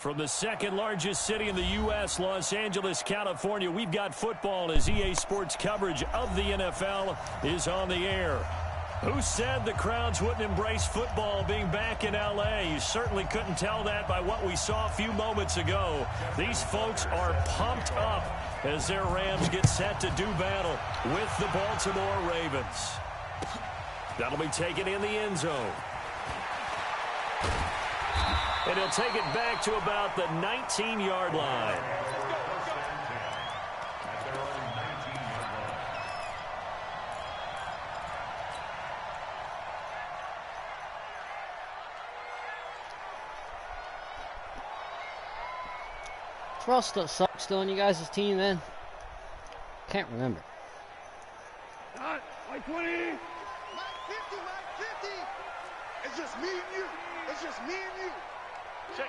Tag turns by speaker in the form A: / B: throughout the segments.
A: From the second largest city in the U.S., Los Angeles, California, we've got football as EA Sports coverage of the NFL is on the air. Who said the crowds wouldn't embrace football being back in L.A.? You certainly couldn't tell that by what we saw a few moments ago. These folks are pumped up as their Rams get set to do battle with the Baltimore Ravens. That'll be taken in the end zone. And he'll take it back to about the 19-yard line.
B: Terrell still on you guys' team, then? Can't remember.
C: Like 20. Mike 50, Mike 50. It's just me and you. It's just me and you. Check.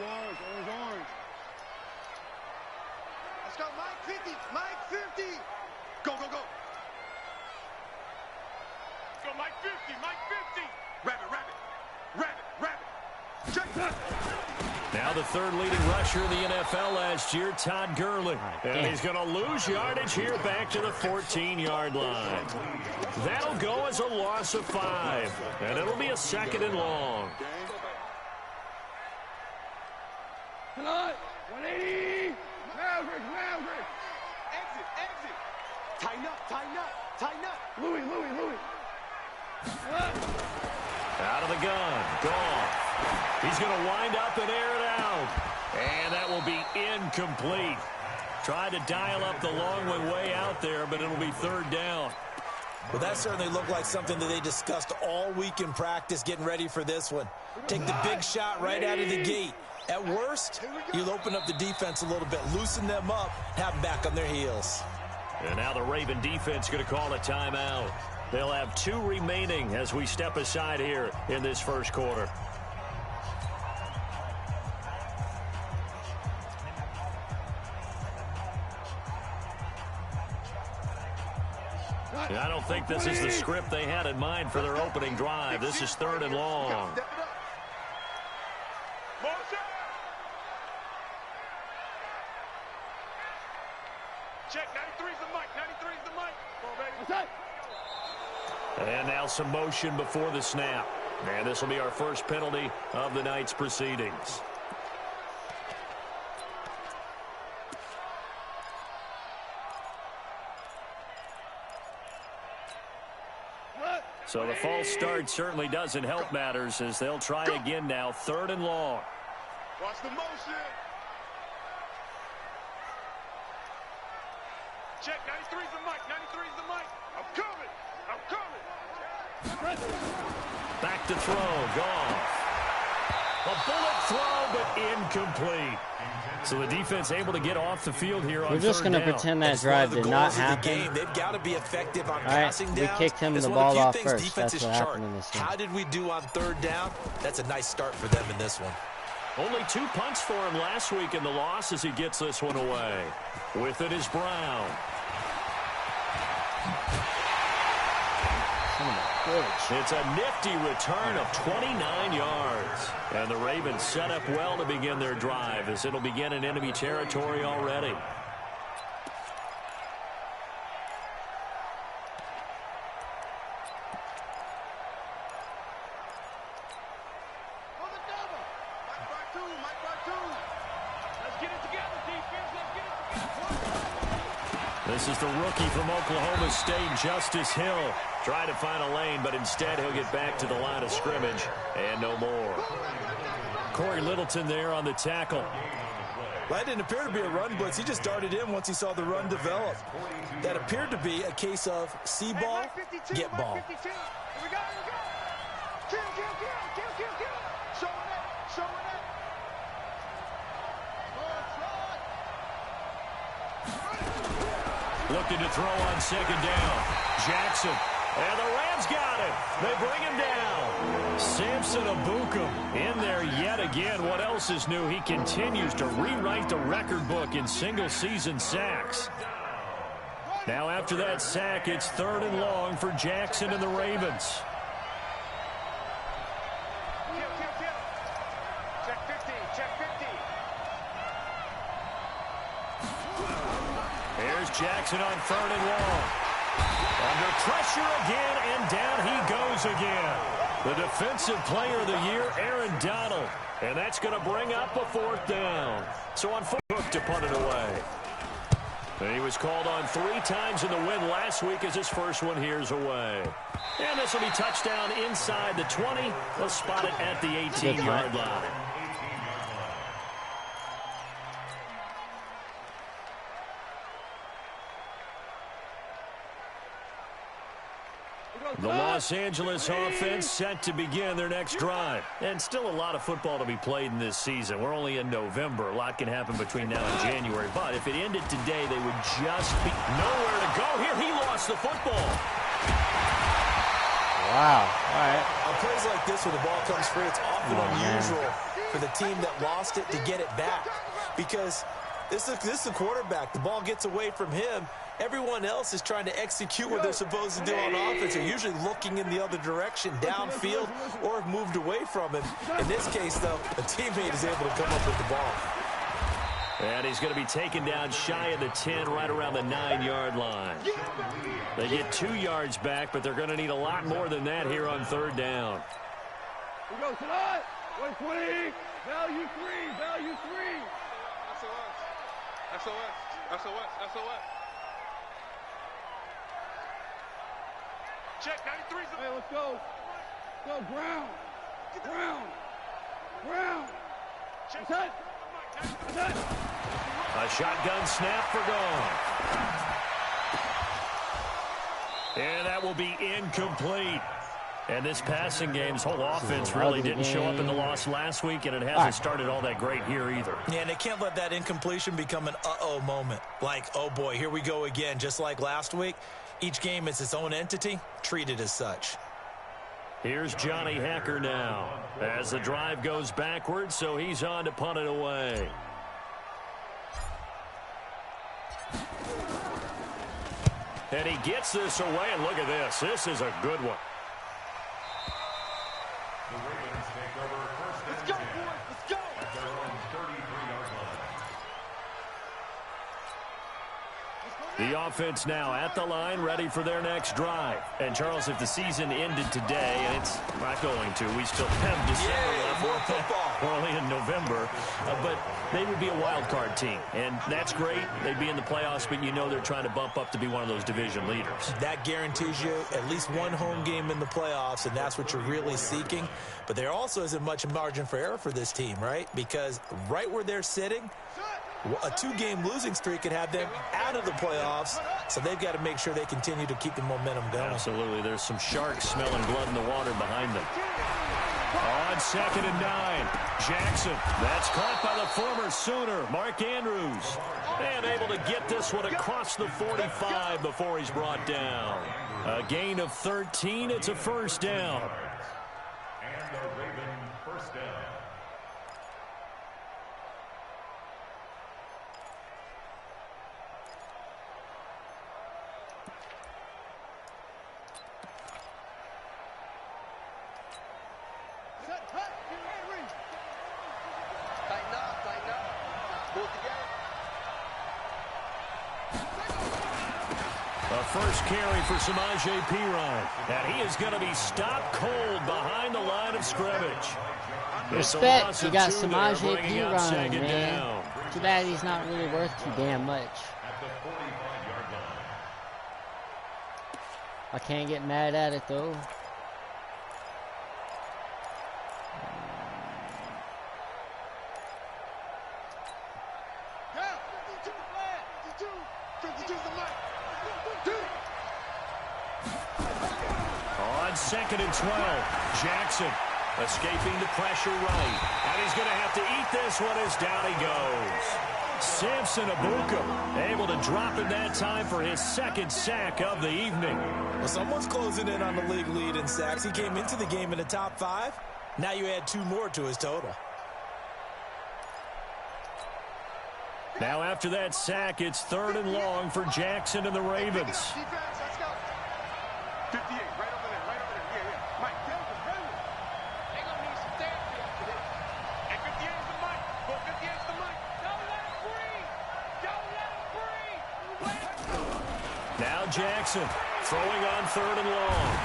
C: Orange. Let's go, Mike 50. Mike 50. Go. Go, Mike 50. Mike 50. Rabbit. Check that.
A: Now the third leading rusher in the NFL last year, Todd Gurley. And he's going to lose yardage here back to the 14-yard line. That'll go as a loss of 5. And it'll be a 2nd and long.
C: Come on. 180. Maverick. Exit. Tighten up. Louis.
A: Out of the gun. Goff. He's going to wind up and air it out. And that will be incomplete. Tried to dial up the long way out there, but it'll be 3rd down.
D: Well, that certainly looked like something that they discussed all week in practice getting ready for this one. Take the big shot right out of the gate. At worst, you'll open up the defense a little bit, loosen them up, have them back on their heels.
A: And now the Raven defense going to call a timeout. They'll have 2 remaining as we step aside here in this first quarter. I don't think this is the script they had in mind for their opening drive. This is 3rd and long.
C: Check, 93's the mic. 93's the mic. Come on, baby.
A: And now some motion before the snap. And this will be our first penalty of the night's proceedings. So the false start certainly doesn't help matters as they'll try again now. 3rd and long.
C: Watch the motion. Check, 93's the mic. 93's the mic. I'm coming.
A: Back to throw. Goff. A bullet throw, but incomplete. So the defense able to get off the field here on 3rd down.
B: We're just going to pretend that drive did not happen.
D: They've got to be effective on
B: passing downs. We kicked him the ball off first. That's what happened in this game.
D: How did we do on 3rd down? That's a nice start for them in this one.
A: Only 2 punts for him last week in the loss as he gets this one away. With it is Brown. It's a nifty return of 29 yards. And the Ravens set up well to begin their drive as it'll begin in enemy territory already. This is the rookie from Oklahoma State, Justice Hill. Trying to find a lane, but instead he'll get back to the line of scrimmage and no more. Corey Littleton there on the tackle.
D: Well, that didn't appear to be a run blitz. He just darted in once he saw the run develop. That appeared to be a case of see ball, get ball.
C: Here we go. Kill. Show it.
A: Looking to throw on 2nd down. Jackson. And the Rams got it. They bring him down. Samson Abukum in there yet again. What else is new? He continues to rewrite the record book in single-season sacks. Now after that sack, it's 3rd and long for Jackson and the Ravens. Jackson on 3rd and long. Under pressure again, and down he goes again. The defensive player of the year, Aaron Donald. And that's going to bring up a 4th down. So on foot to punt it away. And he was called on 3 times in the win last week as his first one here's away. And this will be touchdown inside the 20. They'll spot it at the 18-yard line. The Los Angeles offense set to begin their next drive. And still a lot of football to be played in this season. We're only in November. A lot can happen between now and January. But if it ended today, they would just be nowhere to go. Here, he lost the football.
B: Wow. All right.
D: On plays like this where the ball comes free, it's often unusual for the team that lost it to get it back. Because this is the quarterback. The ball gets away from him. Everyone else is trying to execute what they're supposed to do on offense. They're usually looking in the other direction, downfield, or have moved away from him. In this case, though, a teammate is able to come up with the ball.
A: And he's going to be taken down shy of the 10, right around the 9-yard line. They get 2 yards back, but they're going to need a lot more than that here on 3rd down.
C: We go tonight. 120. Value 3. Value 3. SOS. Check 93. Hey, let's go. Go, Brown. Check that.
A: A shotgun snap for gone. And that will be incomplete. And this passing game's whole offense really didn't show up in the loss last week, and it hasn't started all that great here either.
D: Yeah, and they can't let that incompletion become an uh-oh moment. Like, oh boy, here we go again, just like last week. Each game is its own entity, treated as such.
A: Here's Johnny Hacker now as the drive goes backwards, so he's on to punt it away. And he gets this away, and look at this. This is a good one.
C: Let's go, boys. Let's go.
A: The offense now at the line, ready for their next drive. And, Charles, if the season ended today, and it's not going to, we still have December left.
D: More football.
A: We're only in November. But they would be a wild card team. And that's great. They'd be in the playoffs, but you know they're trying to bump up to be one of those division leaders.
D: That guarantees you at least one home game in the playoffs, and that's what you're really seeking. But there also isn't much margin for error for this team, right? Because right where they're sitting, a 2-game losing streak could have them out of the playoffs, so they've got to make sure they continue to keep the momentum going.
A: Absolutely. There's some sharks smelling blood in the water behind them. On 2nd and 9, Jackson. That's caught by the former Sooner, Mark Andrews. And able to get this one across the 45 before he's brought down. A gain of 13. It's a 1st down.
E: And the Raven 1st down.
A: First carry for Samaje Perine. And he is going to be stopped cold behind the line of scrimmage.
B: Respect, you got Samaje Perine, man. Too bad he's not really worth too damn much. I can't get mad at it, though.
A: On 2nd and 12, Jackson escaping the pressure right. And he's going to have to eat this one as down he goes. Samson Abuka able to drop it that time for his 2nd sack of the evening.
D: Well, someone's closing in on the league lead in sacks. He came into the game in the top 5. Now you add 2 more to his total.
A: Now after that sack, it's 3rd and long for Jackson and the Ravens.
C: Defense, let's go. 58, right over there, yeah. Mike, they're going to need some therapy after this. And 58 is the Mike. Go 58 is the Mike. Don't let him breathe. Don't let him breathe.
A: Now Jackson throwing on 3rd and long.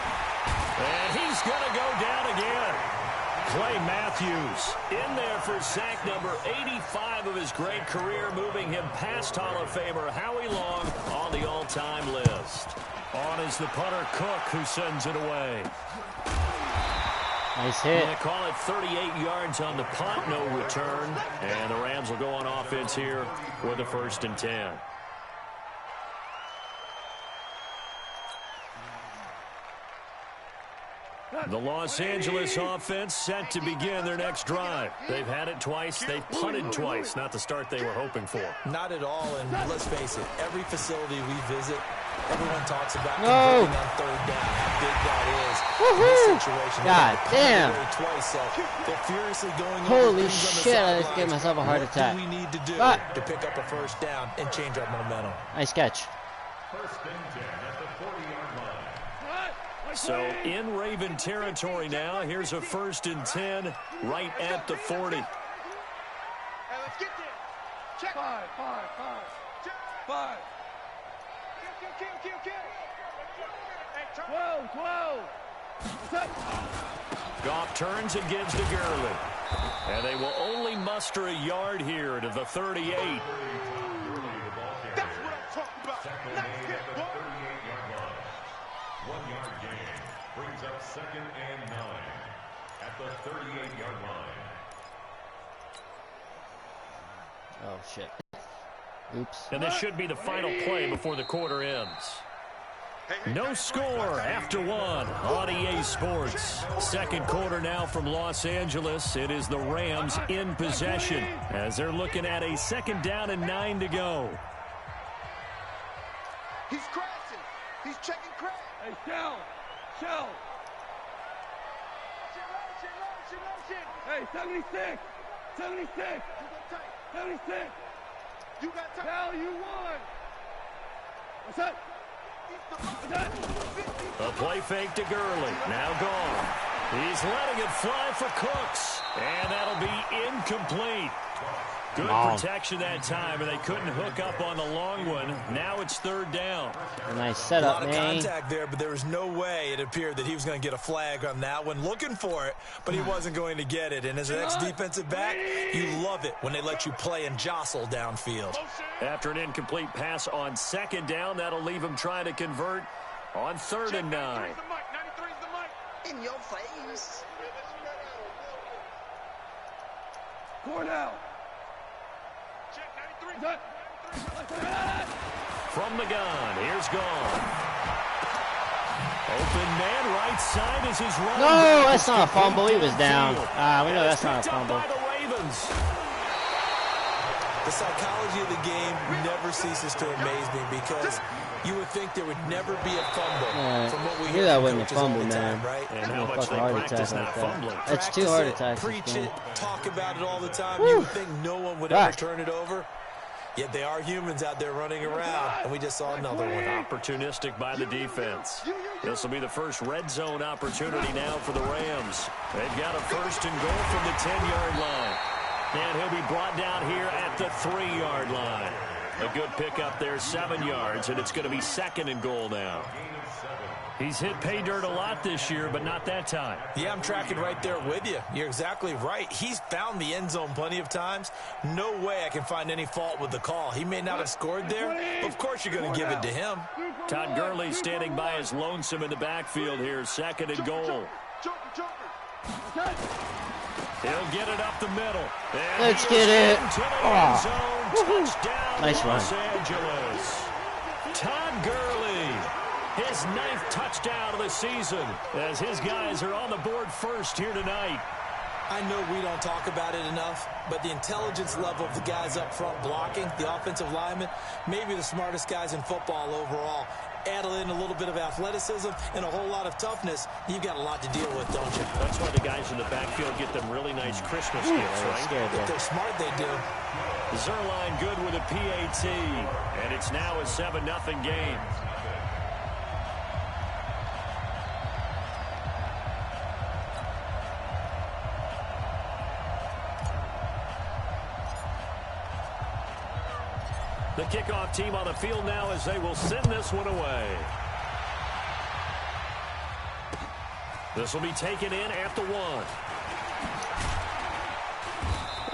A: And he's going to go down again. Clay Matthews in there for sack number 85 of his great career, moving him past Hall of Famer Howie Long on the all-time list. On is the punter Cook, who sends it away.
B: Nice hit.
A: They call it 38 yards on the punt, no return. And the Rams will go on offense here with a 1st and 10. The Los Angeles offense set to begin their next drive. They've had it twice. They've punted twice. Not the start they were hoping for.
D: Not at all, and let's face it, every facility we visit, everyone talks about converting on 3rd down, how big that is. In this situation,
B: God damn.
D: Twice, so they're furiously going
B: Holy
D: over
B: shit, I just gave myself a heart attack.
D: What do we need to do to pick up a 1st down and change our momentum?
B: Nice catch.
E: 1st and 10 at the 40-yard line.
A: So in Raven territory now. Here's a 1st and 10 right at the 40.
C: Hey, let's get there. Check. 5. Kill. Hey, turn. 12.
A: Goff turns and gives to Gurley. And they will only muster a yard here to the 38.
C: That's what I'm talking about. Nice hit, boy.
E: 38-yard line. 1-yard gain brings up 2nd and 9 at the 38-yard line.
B: Oh, shit. Oops.
A: And this should be the final play before the quarter ends. No score after 1 on EA Sports. 2nd quarter now from Los Angeles. It is the Rams in possession as they're looking at a 2nd down and 9 to go.
C: He's crashing. He's checking crash.
F: Hey, Shell. Hey, 76. 76. 76.
C: You got time.
F: Shell, you won. What's up?
A: A play fake to Gurley. Now gone. He's letting it fly for Cooks. And that'll be incomplete. Good protection that time, and they couldn't hook up on the long one. Now it's 3rd down.
B: A nice setup, man.
D: A lot of contact there, but there was no way it appeared that he was going to get a flag on that one. Looking for it, but he wasn't going to get it. And as an ex-defensive back, you love it when they let you play and jostle downfield.
A: After an incomplete pass on 2nd down, that'll leave him trying to convert on 3rd and 9.
C: In your face.
F: Cornell.
A: From the gun, here's Gone. Open man, right side is his run.
B: No, that's not a fumble. He was down. We know that's not a fumble.
A: By the Ravens.
D: The psychology of the game never ceases to amaze me because you would think there would never be a fumble from what we hear
B: that
D: from
B: wasn't a
D: coaches
B: fumble,
D: all the time,
B: man.
D: right?
A: And how much they practice not fumbling.
B: That's 2 heart attacks.
D: Preach it, talk about it all the time. You would think no one would ever turn it over. Yet they are humans out there running around, and we just saw another one.
A: Opportunistic by the defense. This will be the first red zone opportunity now for the Rams. They've got a 1st and goal from the 10-yard line. And he'll be brought down here at the 3-yard line. A good pickup there, 7 yards, and it's going to be 2nd and goal now. He's hit pay dirt a lot this year, but not that time.
D: Yeah, I'm tracking right there with you. You're exactly right. He's found the end zone plenty of times. No way I can find any fault with the call. He may not have scored there, but of course you're going to give it to him.
A: Todd Gurley standing by his lonesome in the backfield here, 2nd and goal. He'll get it up the middle. And
B: let's get it.
A: Touchdown,
B: nice run.
A: Los Angeles. Todd Gurley, his 9th touchdown of the season, as his guys are on the board first here tonight.
D: I know we don't talk about it enough, but the intelligence level of the guys up front blocking, the offensive linemen, maybe the smartest guys in football overall. Add in a little bit of athleticism and a whole lot of toughness, you've got a lot to deal with, don't you?
A: That's why the guys in the backfield get them really nice Christmas gifts, right?
D: If they're smart, they do.
A: Zerline good with a PAT, and it's now a 7-0 game. The kickoff team on the field now as they will send this one away. This will be taken in at the 1.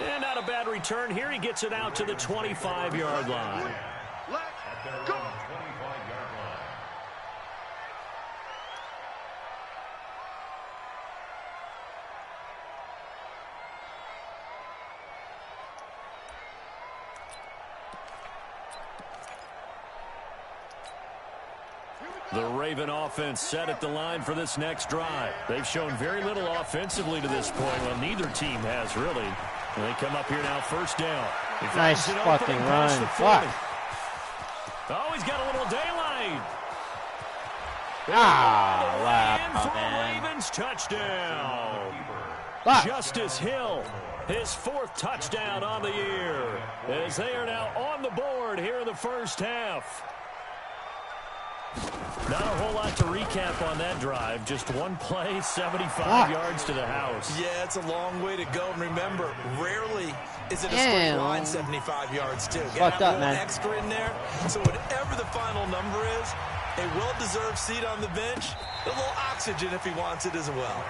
A: And not a bad return here. He gets it out to the 25-yard line.
C: Let's go.
A: The Raven offense set at the line for this next drive. They've shown very little offensively to this point. Well, neither team has really. And they come up here now, first down.
B: Nice fucking run. Fuck.
A: Oh, he's got a little daylight.
B: Wow, man.
A: Ravens touchdown.
B: Fuck.
A: Justice Hill, his 4th touchdown on the year, as they are now on the board here in the first half. Not a whole lot to recap on that drive. Just one play, 75 yards to the house.
D: Yeah, it's a long way to go. And remember, rarely is it a straight line 75 yards, too. Get that little extra in there. So whatever the final number is, a well-deserved seat on the bench, a little oxygen if he wants it as well.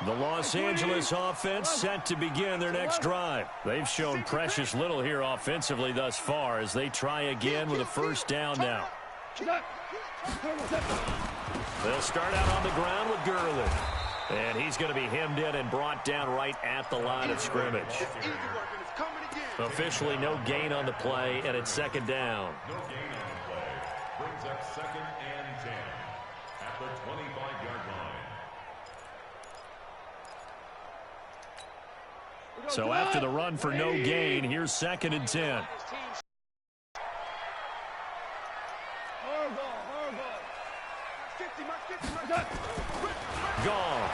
A: The Los Angeles offense set to begin their next drive. They've shown precious little here offensively thus far as they try again with a first down now. They'll start out on the ground with Gurley. And he's going to be hemmed in and brought down right at the line of scrimmage. Officially no gain on the play, and it's second down.
E: No gain on the play. Brings up 2nd and 10 at the 25-yard line.
A: So after the run for no gain, here's 2nd and 10. Goff.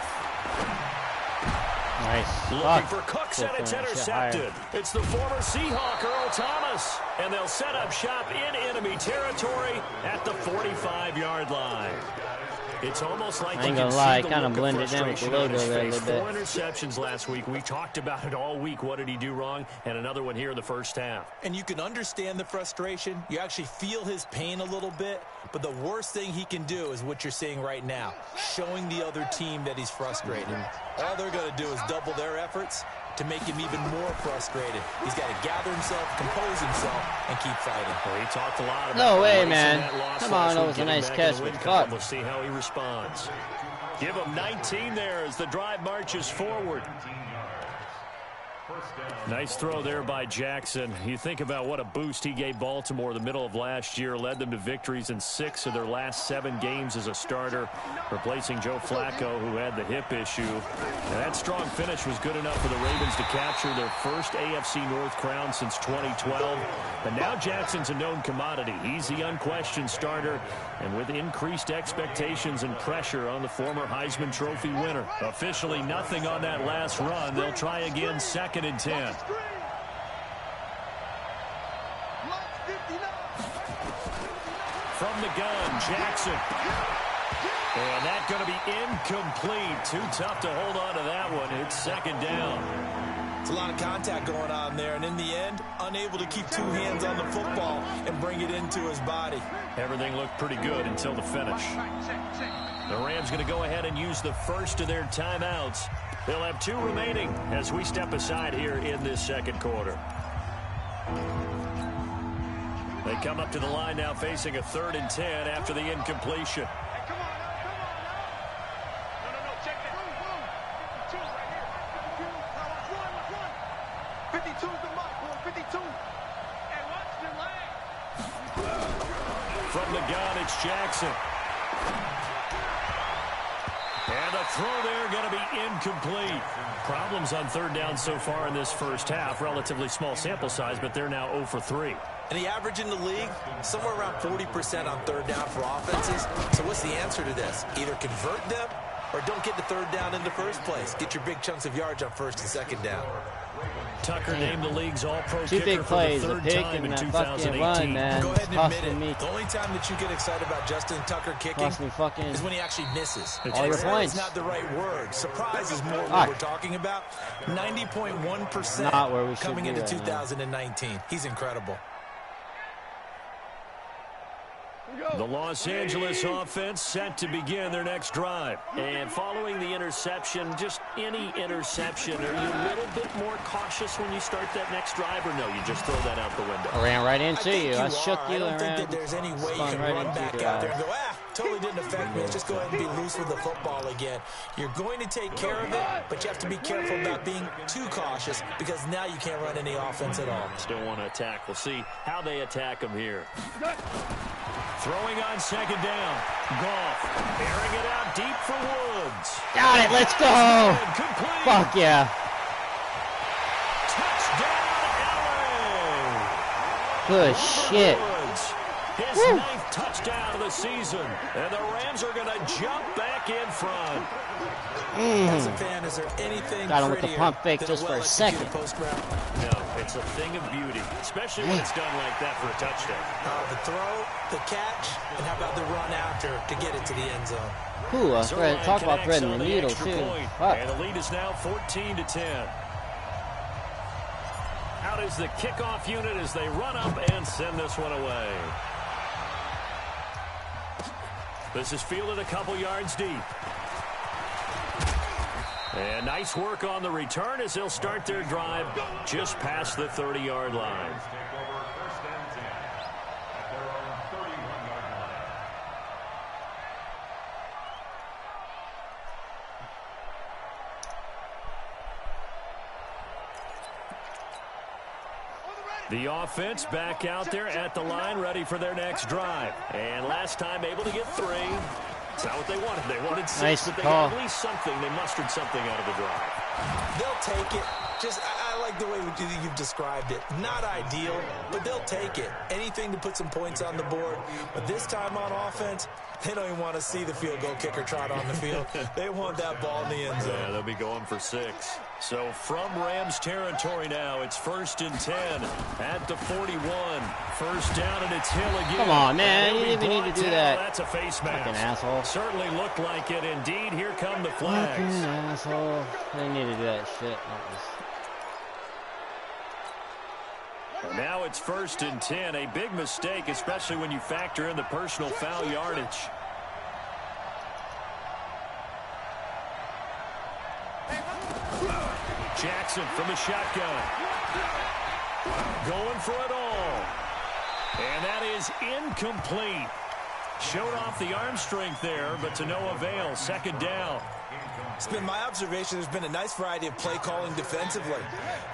B: Nice.
A: Looking for Cooks, and it's intercepted. It's the former Seahawk, Earl Thomas. And they'll set up shop in enemy territory at the 45-yard line. It's almost like
B: I ain't gonna lie, kind of blended in with the logo there a little bit.
A: 4 interceptions last week. We talked about it all week. What did he do wrong? And another one here in the first half.
D: And you can understand the frustration. You actually feel his pain a little bit. But the worst thing he can do is what you're seeing right now, showing the other team that he's frustrated. All they're going to do is double their efforts to make him even more frustrated. He's got to gather himself, compose himself, and keep fighting.
A: Well, he talked a lot about
B: no way, man. Come on, that was a nice catch, but fuck.
A: We'll see how he responds. Give him 19 there as the drive marches forward. Nice throw there by Jackson. You think about what a boost he gave Baltimore the middle of last year, led them to victories in 6 of their last 7 games as a starter, replacing Joe Flacco, who had the hip issue. And that strong finish was good enough for the Ravens to capture their first AFC North crown since 2012. But now Jackson's a known commodity. He's the unquestioned starter, and with increased expectations and pressure on the former Heisman Trophy winner. Officially nothing on that last run. They'll try again, 2nd and 10. From the gun, Jackson. And that's going to be incomplete. Too tough to hold on to that one. It's 2nd down.
D: It's a lot of contact going on there, and in the end, unable to keep 2 hands on the football and bring it into his body.
A: Everything looked pretty good until the finish. The Rams going to go ahead and use the first of their timeouts. They'll have 2 remaining as we step aside here in this second quarter. They come up to the line now facing a 3rd and 10 after the incompletion.
C: Hey, come on now. No, check that. 52 right here. 52. Now watch 1. 52 is the mark, boy. 52. And watch the leg.
A: From the gun, it's Jackson. And the throw there going to be incomplete. Problems on 3rd down so far in this first half. Relatively small sample size, but they're now 0 for 3.
D: And the average in the league, somewhere around 40% on 3rd down for offenses. So what's the answer to this? Either convert them or don't get the 3rd down in the first place. Get your big chunks of yards on 1st and 2nd down.
A: Tucker named the league's all-pro
B: Two
A: kicker
B: big plays,
A: for the
B: a
A: third
B: pick
A: time in
B: and a
A: 2018.
B: fucking run, man.
D: Go ahead and admit it.
B: Me.
D: The only time that you get excited about Justin Tucker kicking is when he actually misses.
B: All your points.
D: It's not the right word. Surprise is more what we're talking about. 90.1%
B: not where we should
D: coming
B: be
D: into
B: right
D: 2019. Now. He's incredible.
A: The Los Angeles offense set to begin their next drive. And following the interception, just any interception, are you a little bit more cautious when you start that next drive, or no, you just throw that out the window?
B: I ran right into you. I shook you.
D: I don't think that there's any way you can run back out there and go, totally didn't affect me. Let's just go ahead and be loose with the football again. You're going to take care of it, but you have to be careful about being too cautious because now you can't run any offense at all.
A: Still want to attack. We'll see how they attack them here. Throwing on second down. Goff airing it out deep for Woods.
B: Got it. Let's go.
A: Complete.
B: Fuck yeah.
A: Touchdown, LA.
B: Good shit.
A: Woods, his 9th touchdown of the season. And the Rams are going to jump back in front.
D: As a fan, is there anything
B: got him with the pump fake just for a second.
A: No, it's a thing of beauty, especially when it's done like that for a touchdown.
D: The throw, the catch, and how about the run after to get it to the end zone?
B: Ooh, talk about threading the needle, too.
A: And the lead is now 14-10. Out is the kickoff unit as they run up and send this one away. This is fielded a couple yards deep. And nice work on the return as they'll start their drive just past the 30-yard line. The offense back out there at the line, ready for their next drive. And last time able to get 3. It's not what they wanted. They wanted 6,
B: nice
A: but they
B: call.
A: got at least something. They mustered something out of the drive.
D: They'll take it. I like the way you've described it. Not ideal, but they'll take it. Anything to put some points on the board. But this time on offense, they don't even want to see the field goal kicker trot on the field. They want that ball in the end zone.
A: Yeah, they'll be going for 6. So from Rams territory now, it's 1st and 10 at the 41. First down, and it's Hill again.
B: Come on, man. You didn't even need to do that.
A: That's a face mask.
B: Fucking asshole.
A: Certainly looked like it. Indeed, here come the flags.
B: Fucking asshole. I didn't need to do that shit.
A: And now it's 1st and 10. A big mistake, especially when you factor in the personal foul yardage. Jackson from the shotgun. Going for it all. And that is incomplete. Showed off the arm strength there, but to no avail. 2nd down.
D: It's been my observation there's been a nice variety of play calling defensively.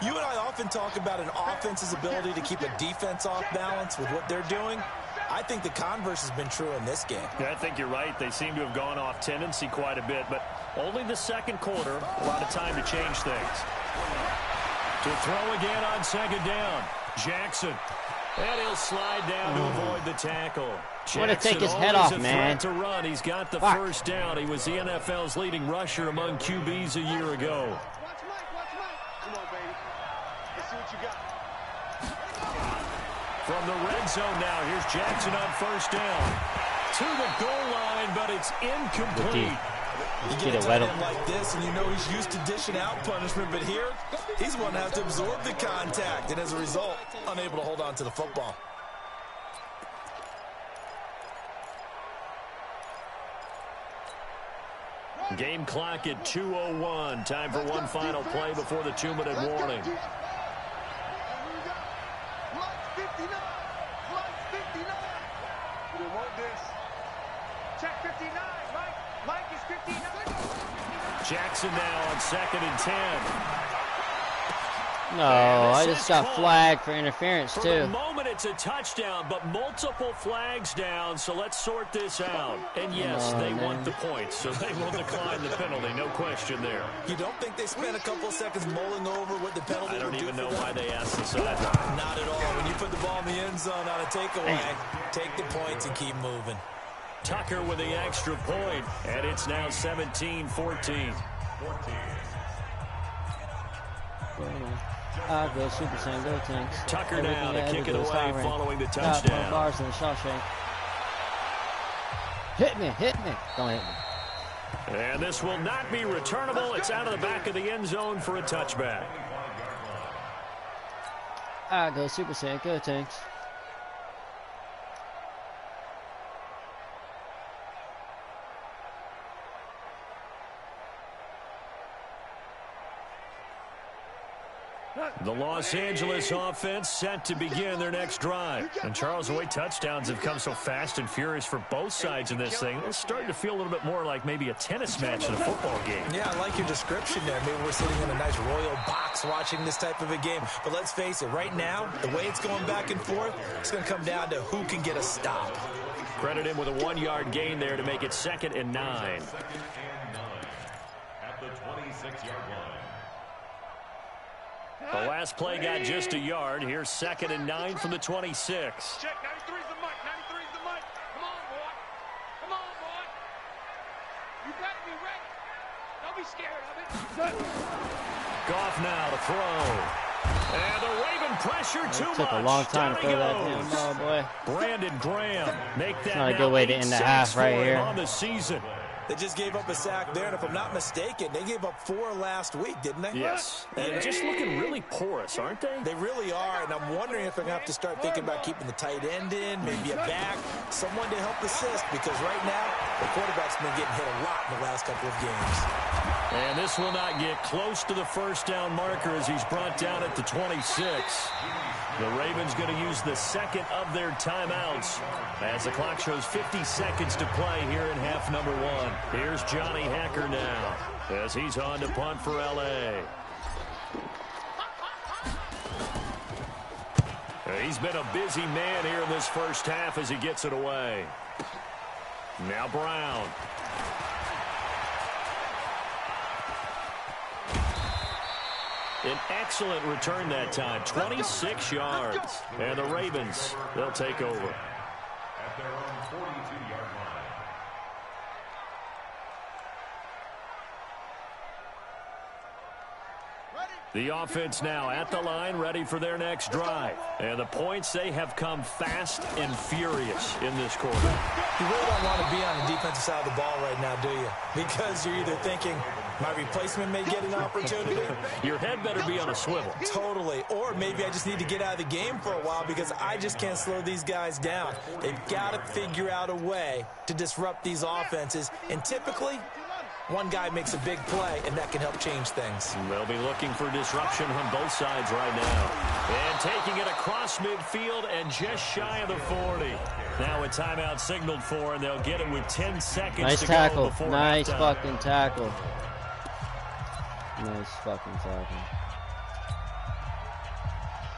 D: You and I often talk about an offense's ability to keep a defense off balance with what they're doing. I think the converse has been true in this game.
A: Yeah, I think you're right. They seem to have gone off tendency quite a bit, but only the 2nd quarter. A lot of time to change things. To throw again on 2nd down. Jackson. And he'll slide down to avoid the tackle.
B: I want to take his head off, man.
A: To run. He's got the first down. He was the NFL's leading rusher among QBs a year ago.
C: Watch Mike. Come on, baby. Let's see what you got.
A: From the red zone now, here's Jackson on 1st down. To the goal line, but it's incomplete.
D: You get a tight end like this, and you know he's used to dishing out punishment, but here, he's one that has to absorb the contact, and as a result, unable to hold on to the football.
A: Game clock at 2:01. Time for one final play before the 2-minute warning.
C: Check 59, Mike is 59.
A: Jackson now on 2nd and 10.
B: No, I just got flagged for interference,
A: For
B: too.
A: the moment, it's a touchdown, but multiple flags down, so let's sort this out. And yes, they want the points, so they will decline the penalty, no question there.
D: You don't think they spent a couple seconds mulling over what the penalty
A: I don't
D: would do
A: even know
D: for
A: why
D: them?
A: they asked the sideline.
D: Not at all. When you put the ball in the end zone on a takeaway, take the points and keep moving.
A: Tucker with the extra point, and it's now 17-14.
B: I'll go Super Saiyan, go Tanks.
A: Tucker now to kick it away following the touchdown.
B: Bars in the Shawshank. Hit me. Don't hit me.
A: And this will not be returnable. It's out of the back of the end zone for a touchback.
B: I'll go Super Saiyan, go Tanks.
A: The Los Angeles offense set to begin their next drive. And Charles, the way touchdowns have come so fast and furious for both sides in this thing, it's starting to feel a little bit more like maybe a tennis match in a football game.
D: Yeah, I like your description there. Maybe we're sitting in a nice royal box watching this type of a game. But let's face it, right now, the way it's going back and forth, it's going to come down to who can get a stop.
A: Credit him with a 1-yard gain there to make it 2nd and 9.
E: At the 26-yard line.
A: The last play got just a yard. Here's 2nd and 9 from the 26.
C: Check, 93's the mic, 93's the mic. Come on, boy. Come on, boy. You better be ready. Don't be scared of it.
A: Goff now to throw. And the Raven pressure too much.
B: Took a long time to throw that damn ball, boy.
A: Brandon Graham make that
B: not a good way to end the half right here.
A: On the season.
D: They just gave up a sack there, and if I'm not mistaken, they gave up 4 last week, didn't they?
A: Yes. And just looking really porous, aren't they?
D: They really are, and I'm wondering if I'm going to have to start thinking about keeping the tight end in, maybe a back, someone to help assist, because right now, the quarterback's been getting hit a lot in the last couple of games.
A: And this will not get close to the first down marker as he's brought down at the 26. The Ravens going to use the second of their timeouts as the clock shows 50 seconds to play here in half number 1. Here's Johnny Hacker now as he's on to punt for L.A. He's been a busy man here in this first half as he gets it away. Now Brown. An excellent return that time, 26 yards. And the Ravens, they'll take over.
E: At their own 42-yard line.
A: The offense now at the line, ready for their next drive. And the points, they have come fast and furious in this quarter.
D: You really don't want to be on the defensive side of the ball right now, do you? Because you're either thinking, my replacement may get an opportunity.
A: Your head better be on a swivel.
D: Totally. Or maybe I just need to get out of the game for a while because I just can't slow these guys down. They've got to figure out a way to disrupt these offenses. And typically, one guy makes a big play, and that can help change things.
A: They'll be looking for disruption on both sides right now. And taking it across midfield and just shy of the 40. Now a timeout signaled for, and they'll get it with 10 seconds
B: nice
A: to
B: tackle.
A: go before
B: Nice
A: halftime.
B: fucking tackle. Nice fucking tackle.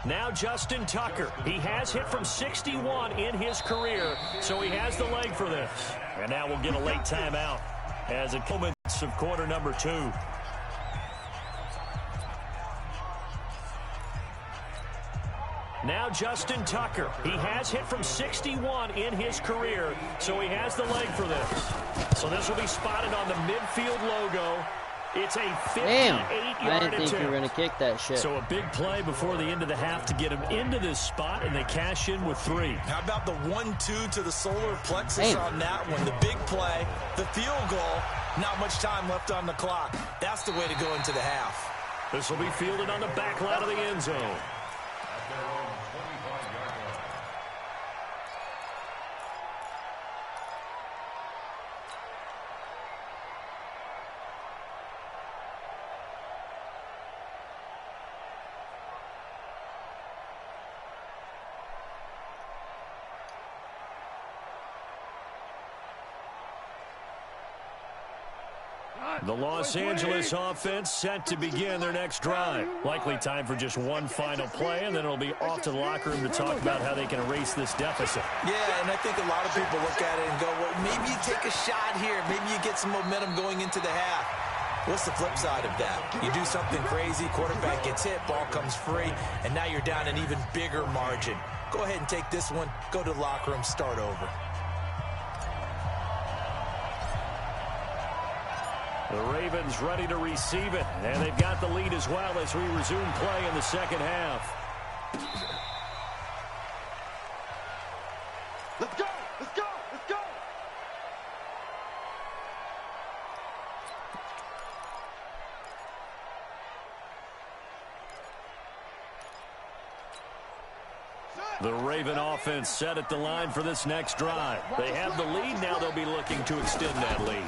A: Now Justin Tucker. He has hit from 61 in his career, so he has the leg for this. And now we'll get a late timeout as it comes of quarter number 2. Now Justin Tucker. He has hit from 61 in his career, so he has the leg for this. So this will be spotted on the midfield logo. It's a 58-yard attempt.
B: I didn't think you were going to kick that shit.
A: So a big play before the end of the half to get him into this spot, and they cash in with 3.
D: How about the 1-2 to the solar plexus on that one? The big play, the field goal, not much time left on the clock. That's the way to go into the half.
A: This will be fielded on the back line of the end zone.
E: At their own 25-yard line.
A: The Los Angeles offense set to begin their next drive. Likely time for just one final play, and then it'll be off to the locker room to talk about how they can erase this deficit.
D: Yeah, and I think a lot of people look at it and go, well, maybe you take a shot here. Maybe you get some momentum going into the half. What's the flip side of that? You do something crazy, quarterback gets hit, ball comes free, and now you're down an even bigger margin. Go ahead and take this one, go to the locker room, start over.
A: The Ravens ready to receive it, and they've got the lead as well as we resume play in the second half.
C: Let's go! Let's go! Let's go!
A: The Raven offense set at the line for this next drive. They have the lead. Now they'll be looking to extend that lead.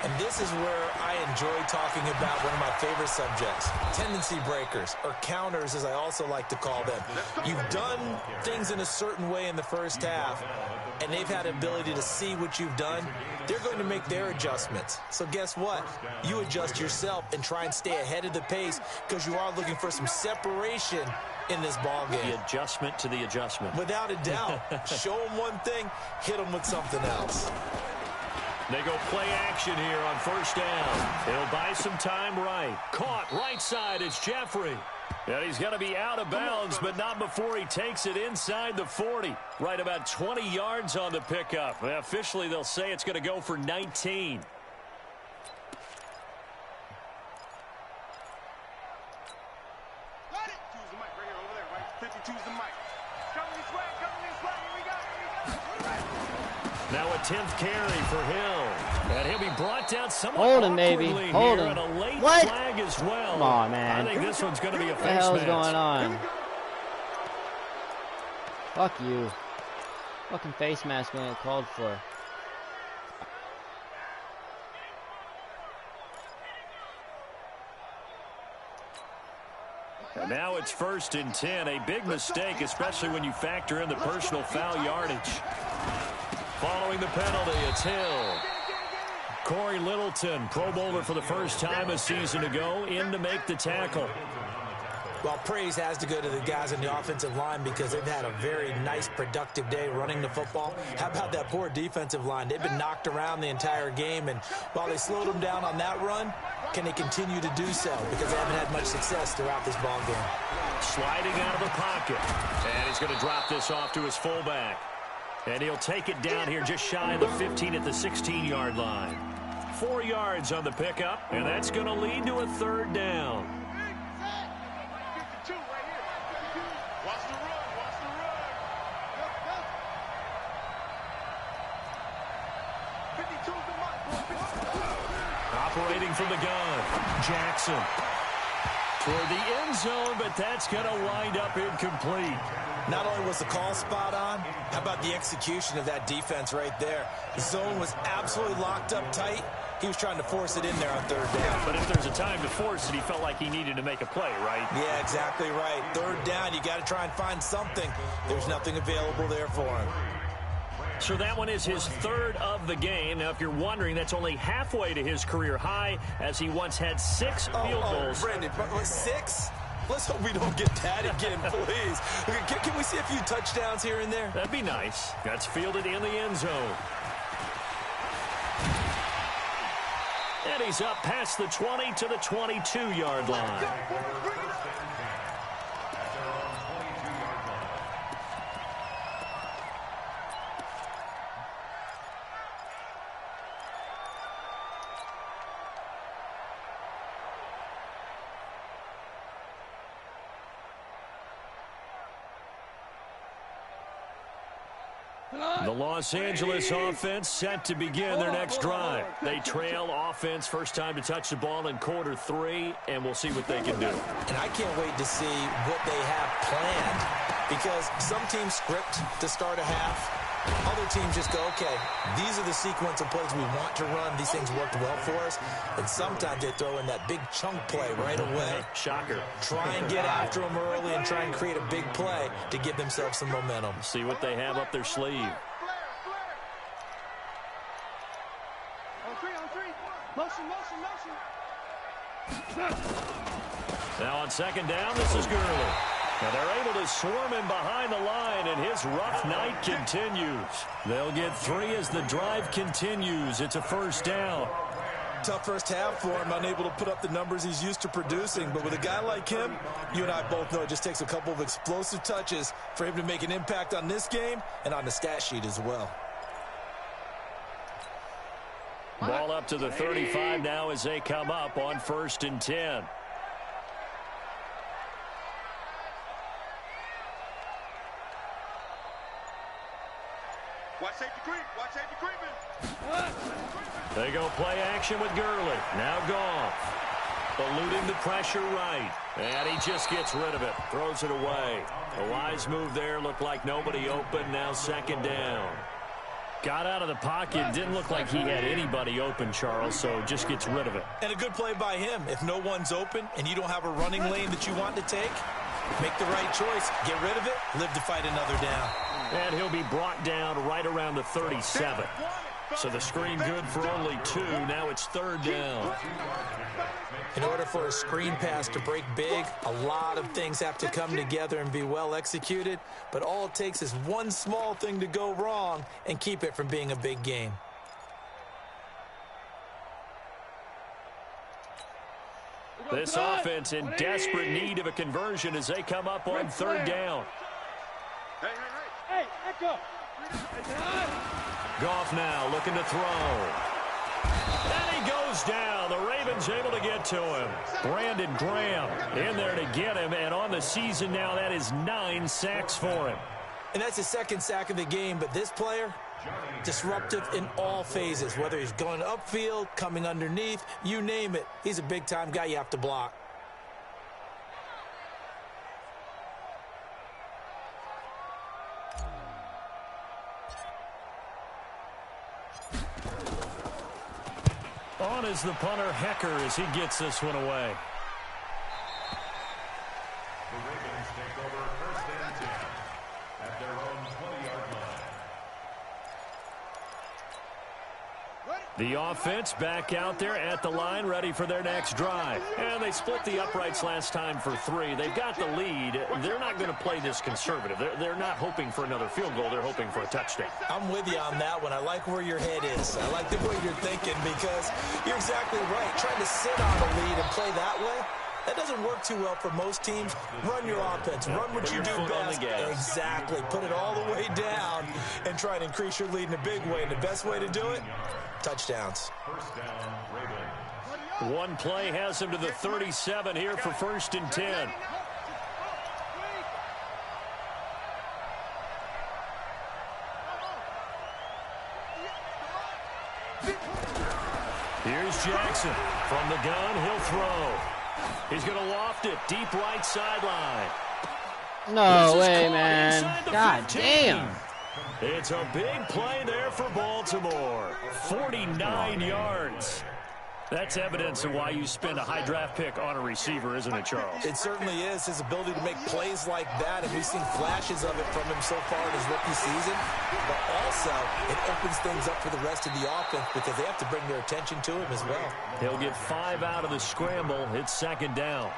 D: And this is where I enjoy talking about one of my favorite subjects, tendency breakers, or counters as I also like to call them. You've done things in a certain way in the first half, and they've had the ability to see what you've done. They're going to make their adjustments. So guess what? You adjust yourself and try and stay ahead of the pace because you are looking for some separation in this ball game.
A: The adjustment to the adjustment.
D: Without a doubt. Show them one thing, hit them with something else.
A: They go play action here on first down. He'll buy some time right. Caught right side. It's Jeffrey. And he's going to be out of bounds, but not before he takes it inside the 40. Right about 20 yards on the pickup. Officially, they'll say it's going to go for 19.
C: Got it! Choose the mic right here, over there, right? 50, choose the mic. Coming this way, here we go,
A: Now a 10th carry for Hill. And he'll be brought down somewhat
B: Hold him, baby.
A: awkwardly
B: Hold
A: here,
B: him.
A: and a late
B: What?
A: flag as well.
B: Come on, man.
A: I think this one's going to be a
B: What the
A: face
B: hell's
A: mask.
B: going on? Fuck you. Fucking face mask when it called for.
A: And now it's 1st and 10. A big mistake, especially when you factor in the personal foul yardage. Following the penalty, it's Hill. Corey Littleton, Pro Bowler for the first time a season ago, in to make the tackle.
D: Well, praise has to go to the guys in the offensive line because they've had a very nice, productive day running the football. How about that poor defensive line? They've been knocked around the entire game, and while they slowed them down on that run, can they continue to do so? Because they haven't had much success throughout this ball game.
A: Sliding out of the pocket. And he's going to drop this off to his fullback. And he'll take it down here just shy of the 15 at the 16-yard line. 4 yards on the pickup, and that's going to lead to a 3rd down.
C: 52 right here. Watch the run, watch the run. 52's the mark.
A: Operating from the gun, Jackson. Toward the end zone, but that's going to wind up incomplete.
D: Not only was the call spot on, how about the execution of that defense right there? The zone was absolutely locked up tight. He was trying to force it in there on 3rd down.
A: But if there's a time to force it, he felt like he needed to make a play, right?
D: Yeah, exactly right. 3rd down, you got to try and find something. There's nothing available there for him.
A: So that one is his 3rd of the game. Now, if you're wondering, that's only halfway to his career high, as he once had 6 field goals.
D: Brandon, 6? Let's hope we don't get that again, please. Can we see a few touchdowns here and there?
A: That'd be nice. That's fielded in the end zone. And he's up past the 20 to the 22-yard line. The Los Angeles offense set to begin their next drive. They trail offense, first time to touch the ball in quarter 3, and we'll see what they can do.
D: And I can't wait to see what they have planned, because some teams script to start a half. Other teams just go, okay, these are the sequence of plays we want to run. These things worked well for us. And sometimes they throw in that big chunk play right away.
A: Shocker.
D: Try and get after them early and try and create a big play to give themselves some momentum.
A: See what they have up their sleeve.
C: On 3. Motion.
A: Now on 2nd down, this is Gurley. Now they're able to swarm him behind the line, and his rough night continues. They'll get 3 as the drive continues. It's a 1st down.
D: Tough first half for him, unable to put up the numbers he's used to producing. But with a guy like him, you and I both know it just takes a couple of explosive touches for him to make an impact on this game and on the stat sheet as well.
A: Ball up to the 35 now as they come up on 1st and 10.
C: Watch safety creep. Watch safety creeping.
A: They go play action with Gurley. Now Goff. Eluding the pressure right. And he just gets rid of it. Throws it away. A wise move there. Looked like nobody open. Now 2nd down. Got out of the pocket. Didn't look like he had anybody open, Charles, so just gets rid of it.
D: And a good play by him. If no one's open and you don't have a running lane that you want to take, make the right choice. Get rid of it. Live to fight another down.
A: And he'll be brought down right around the 37. So the screen good for only 2. Now it's 3rd down.
D: In order for a screen pass to break big, a lot of things have to come together and be well executed. But all it takes is one small thing to go wrong and keep it from being a big game.
A: This offense in desperate need of a conversion as they come up on 3rd down.
C: Hey, echo.
A: Goff now looking to throw. And he goes down. The Ravens able to get to him. Brandon Graham in there to get him. And on the season now, that is 9 sacks for him.
D: And that's his 2nd sack of the game. But this player, disruptive in all phases. Whether he's going upfield, coming underneath, you name it. He's a big-time guy you have to block.
A: On is the punter, Hecker, as he gets this one away.
E: The Ravens take over 1st and 10 at their own 20-yard line.
A: The offense back out there at the line, ready for their next drive. And they split the uprights last time for 3. They've got the lead. They're not going to play this conservative. They're not hoping for another field goal. They're hoping for a touchdown.
D: I'm with you on that one. I like where your head is. I like the way you're thinking because you're exactly right. Trying to sit on a lead and play that way, that doesn't work too well for most teams. Run your offense. Run what you do best. Exactly. Put it all the way down and try and increase your lead in a big way. And the best way to do it, touchdowns.
E: 1st down, Ravens.
A: One play has him to the 37 here for 1st and 10. Here's Jackson. From the gun, he'll throw. He's going to loft it deep right sideline.
B: No way, man. God damn.
A: It's a big play there for Baltimore. 49 yards. That's evidence of why you spend a high draft pick on a receiver, isn't it, Charles?
D: It certainly is. His ability to make plays like that, and we've seen flashes of it from him so far in his rookie season. But also, it opens things up for the rest of the offense because they have to bring their attention to him as well.
A: He'll get 5 out of the scramble. It's 2nd down.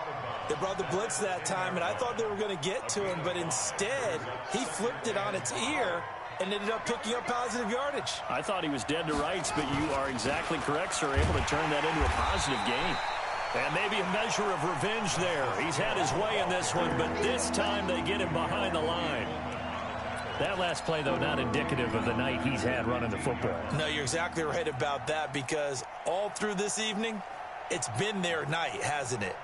D: They brought the blitz that time, and I thought they were going to get to him, but instead, he flipped it on its ear and ended up picking up positive yardage.
A: I thought he was dead to rights, but you are exactly correct, sir. Able to turn that into a positive gain. And maybe a measure of revenge there. He's had his way in this one, but this time they get him behind the line. That last play, though, not indicative of the night he's had running the football.
D: No, you're exactly right about that because all through this evening, it's been their night, hasn't it?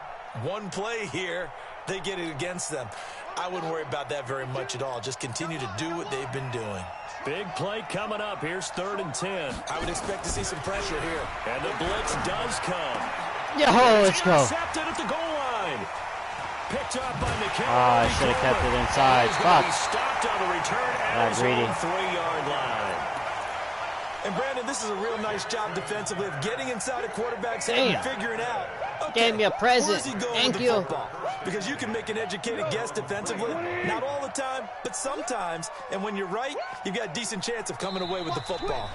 D: One play here, they get it against them. I wouldn't worry about that very much at all. Just continue to do what they've been doing.
A: Big play coming up. Here's 3rd and 10.
D: I would expect to see some pressure here.
A: And the blitz does come.
B: Yo, let's go.
A: Intercepted at the goal line. Picked up by McKinnon.
B: I should have kept it inside. Fuck.
A: Stopped on the return at his own 3-yard line.
D: And Brandon, this is a real nice job defensively of getting inside a quarterback's head and figuring out. Okay,
B: gave me a present.
D: Thank you. Because you can make an educated guess defensively. Not all the time, but sometimes. And when you're right, you've got a decent chance of coming away with the football.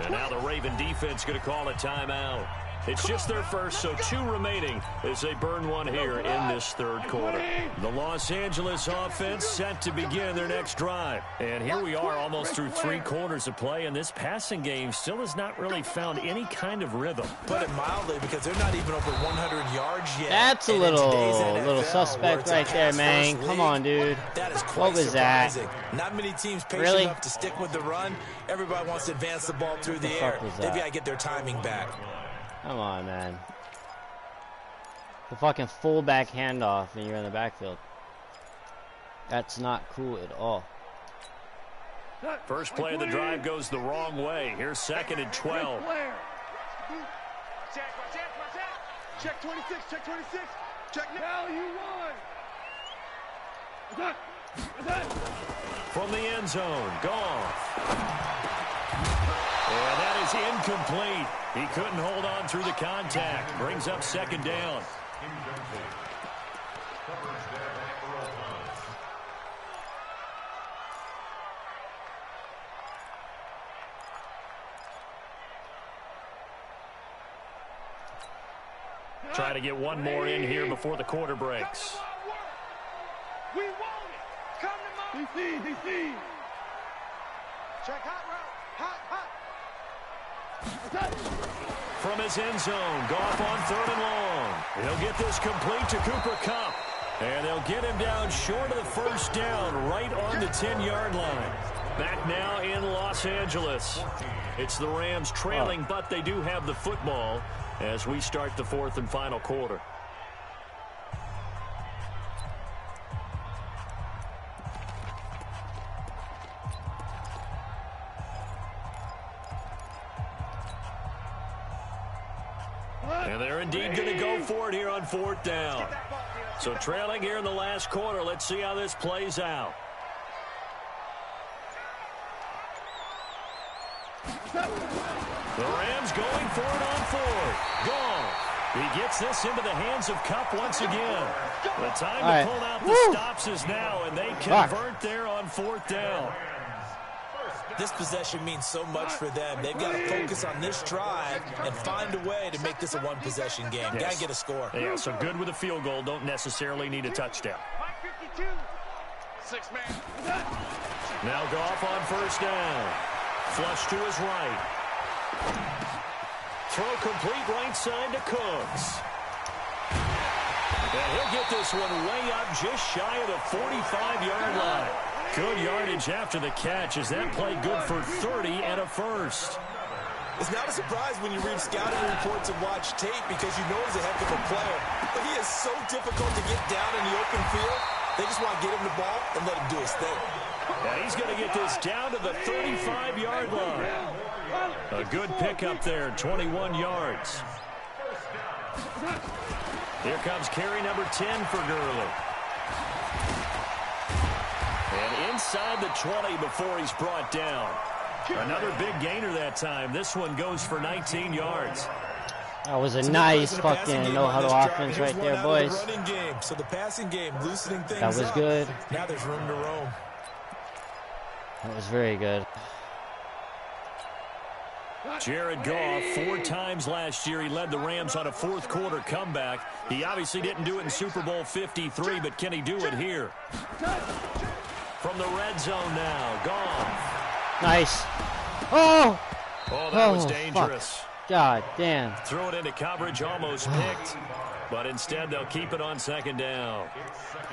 A: And now the Raven defense going to call a timeout. It's just their first, so 2 remaining as they burn one here in this third quarter. The Los Angeles offense set to begin their next drive. And here we are almost through 3 quarters of play, and this passing game still has not really found any kind of rhythm.
D: Put it mildly, because they're not even over 100 yards yet.
B: That's a little suspect right there, man. Come on, dude.
D: That is quite
B: what was surprising.
D: That? Not many teams patient
B: Really?
D: enough to stick with the run. Everybody wants to advance the ball through the air. They've got to get their timing back.
B: Come on, man. The fucking fullback handoff and you're in the backfield. That's not cool at all.
A: First play of the drive goes the wrong way. Here's 2nd and 12.
C: Check 26, check 26. Check now, you won.
A: From the end zone, Goff. And that is incomplete. He couldn't hold on through the contact. Brings up 2nd down. Try to get one more in here before the quarter breaks.
C: We want it. Come to mom. DC. Check hot route. Hot.
A: From his end zone, Goff on 3rd and long. He'll get this complete to Cooper Kupp. And they'll get him down short of the first down, right on the 10-yard line. Back now in Los Angeles. It's the Rams trailing, but they do have the football as we start the 4th and final quarter. And they're indeed going to go for it here on 4th down. So trailing here in the last quarter. Let's see how this plays out. The Rams going for it on 4th. Gone. He gets this into the hands of Kupp once again. The time to pull out the stops is now, and they convert there on 4th down.
D: This possession means so much for them. They've got to focus on this drive and find a way to make this a one-possession game.
A: Yes.
D: Got to get a score.
A: Yeah, so good with a field goal. Don't necessarily need a touchdown.
C: 6 man.
A: Now Goff on 1st down. Flush to his right. Throw complete right side to Cooks. And he'll get this one way up just shy of the 45-yard line. Good yardage after the catch. Is that play good for 30 and a first?
D: It's not a surprise when you read scouting reports and watch tape because you know he's a heck of a player. But he is so difficult to get down in the open field. They just want to get him the ball and let him do his thing.
A: Yeah, he's going to get this down to the 35-yard line. A good pickup there, 21 yards. Here comes carry number 10 for Gurley. And inside the 20 before he's brought down. Another big gainer that time. This one goes for 19 yards.
B: That was a nice fucking no-huddle offense right there, boys.
D: So the passing game loosening things
B: That was good.
D: Now there's room to roam.
B: That was very good.
A: Jared Goff, 4 times last year he led the Rams on a 4th quarter comeback. He obviously didn't do it in Super Bowl 53, but can he do it here? From the red zone now, Goff.
B: Nice. Oh!
A: Oh, that was dangerous.
B: Fuck. God damn.
A: Threw it into coverage, almost picked. But instead, they'll keep it on 2nd down.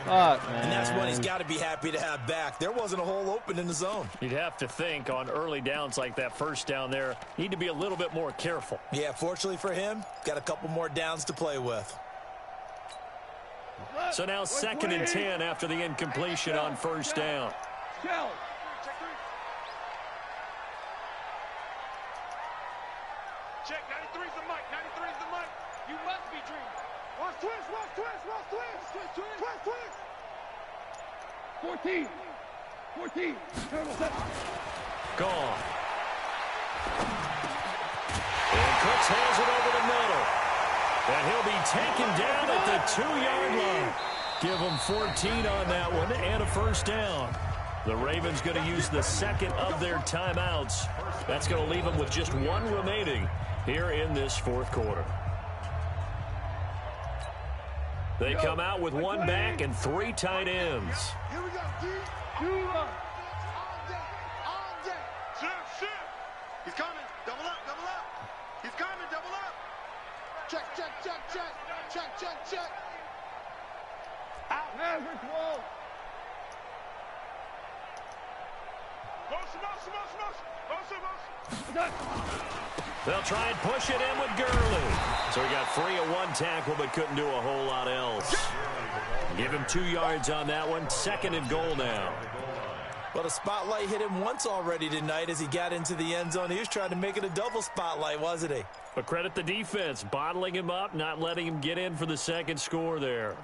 B: Fuck, man.
D: And that's what he's got to be happy to have back. There wasn't a hole open in the zone.
A: You'd have to think on early downs like that first down there, need to be a little bit more careful.
D: Yeah, fortunately for him, got a couple more downs to play with.
A: So now 2nd and 10 after the incompletion on 1st down.
C: Check 93's the mic. 93's the mic. You must be dreaming. Watch twist. 14. Turtle set.
A: Gone. And Cooks has it over the middle. And he'll be taken down at the 2-yard line. Give him 14 on that one and a 1st down. The Ravens going to use the 2nd of their timeouts. That's going to leave them with just 1 remaining here in this 4th quarter. They come out with one back and 3 tight ends.
C: Here we go, D. All day. Shift. He's coming. Double up. He's coming. Double up. Check. Out.
F: Average wall.
C: Motion.
A: They'll try and push it in with Gurley. So he got free of 1 tackle but couldn't do a whole lot else. Give him 2 yards on that one. 2nd and goal now.
D: Well, the spotlight hit him once already tonight as he got into the end zone. He was trying to make it a double spotlight, wasn't he?
A: But credit the defense, bottling him up, not letting him get in for the 2nd score there.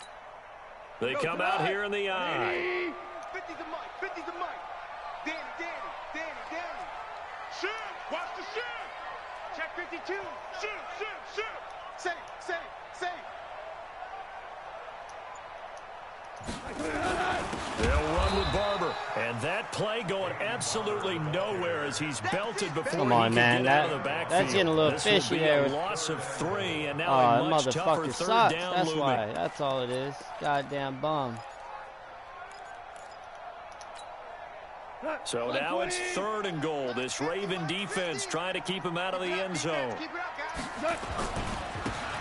A: They come out here in the eye.
C: 50 the mic. Danny. Shoot. Watch the shoot. Check 52. Shoot. Safe.
A: They'll run with Barber. And that play going absolutely nowhere as he's belted before
B: Come on,
A: he
B: man.
A: can get out of the backfield.
B: That's getting a little fishy there.
A: A loss of 3, and now
B: Oh,
A: a much
B: that
A: tougher
B: motherfucker
A: 3rd
B: sucks.
A: down
B: That's
A: looming.
B: why. That's all it is. Goddamn bum.
A: So now it's 3rd and goal. This Raven defense trying to keep him out of the end zone.
C: Keep it up, guys.